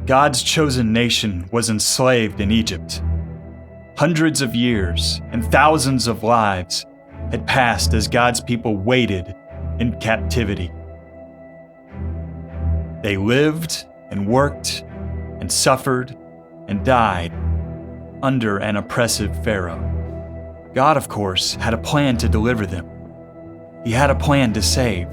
God's chosen nation was enslaved in Egypt. Hundreds of years and thousands of lives had passed as God's people waited in captivity. They lived and worked and suffered and died under an oppressive Pharaoh. God, of course, had a plan to deliver them. He had a plan to save.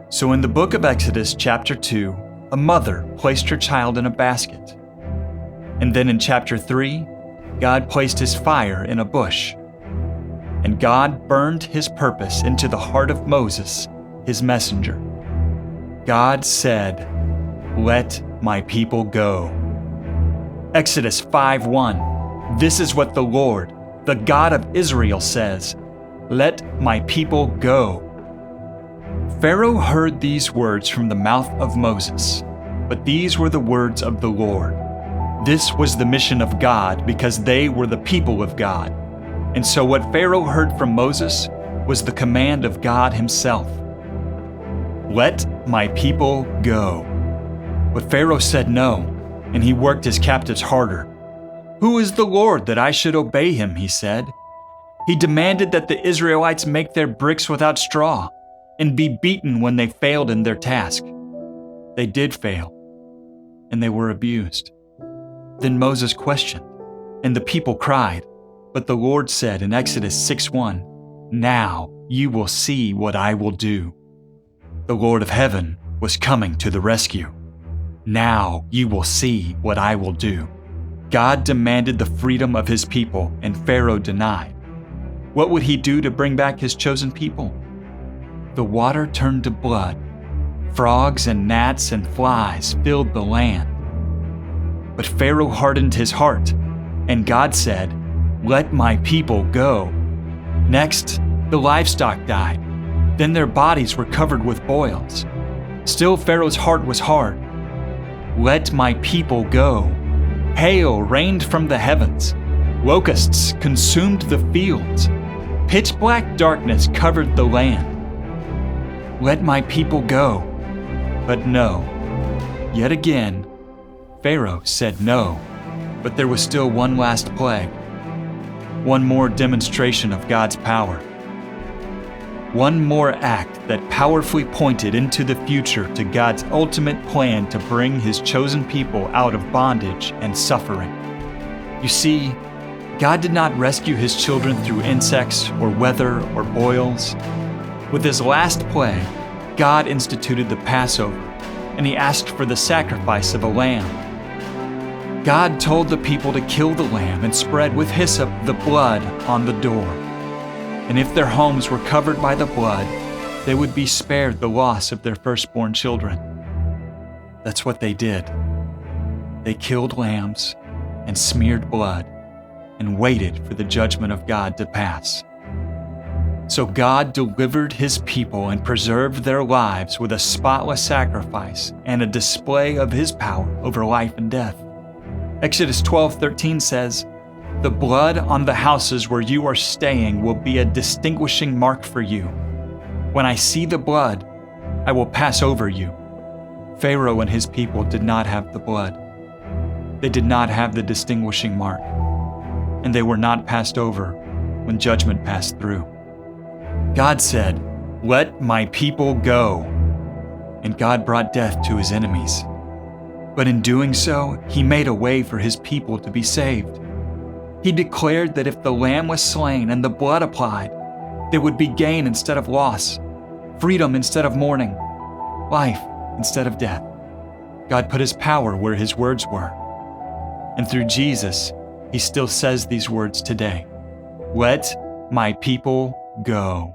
So in the book of Exodus, chapter 2, a mother placed her child in a basket. And then in chapter 3, God placed his fire in a bush. And God burned his purpose into the heart of Moses, his messenger. God said, "Let my people go." Exodus 5:1. This is what the Lord, the God of Israel, says, "Let my people go." Pharaoh heard these words from the mouth of Moses, but these were the words of the Lord. This was the mission of God because they were the people of God. And so what Pharaoh heard from Moses was the command of God himself. Let my people go. But Pharaoh said no, and he worked his captives harder. Who is the Lord that I should obey him, he said. He demanded that the Israelites make their bricks without straw and be beaten when they failed in their task. They did fail, and they were abused. Then Moses questioned, and the people cried, but the Lord said in Exodus 6:1, "Now you will see what I will do." The Lord of heaven was coming to the rescue. Now you will see what I will do. God demanded the freedom of his people, and Pharaoh denied. What would he do to bring back his chosen people? The water turned to blood. Frogs and gnats and flies filled the land. But Pharaoh hardened his heart, and God said, "Let my people go." Next, the livestock died. Then their bodies were covered with boils. Still Pharaoh's heart was hard. Let my people go. Hail rained from the heavens. Locusts consumed the fields. Pitch-black darkness covered the land. Let my people go. But no. Yet again, Pharaoh said no. But there was still one last plague. One more demonstration of God's power. One more act that powerfully pointed into the future to God's ultimate plan to bring his chosen people out of bondage and suffering. You see, God did not rescue his children through insects or weather or boils. With his last plague, God instituted the Passover, and he asked for the sacrifice of a lamb. God told the people to kill the lamb and spread with hyssop the blood on the door. And if their homes were covered by the blood, they would be spared the loss of their firstborn children. That's what they did. They killed lambs and smeared blood and waited for the judgment of God to pass. So God delivered his people and preserved their lives with a spotless sacrifice and a display of his power over life and death. Exodus 12:13 says, "The blood on the houses where you are staying will be a distinguishing mark for you. When I see the blood, I will pass over you." Pharaoh and his people did not have the blood. They did not have the distinguishing mark, and they were not passed over when judgment passed through. God said, "Let my people go." And God brought death to his enemies. But in doing so, he made a way for his people to be saved. He declared that if the lamb was slain and the blood applied, there would be gain instead of loss, freedom instead of mourning, life instead of death. God put his power where his words were. And through Jesus, he still says these words today. Let my people go.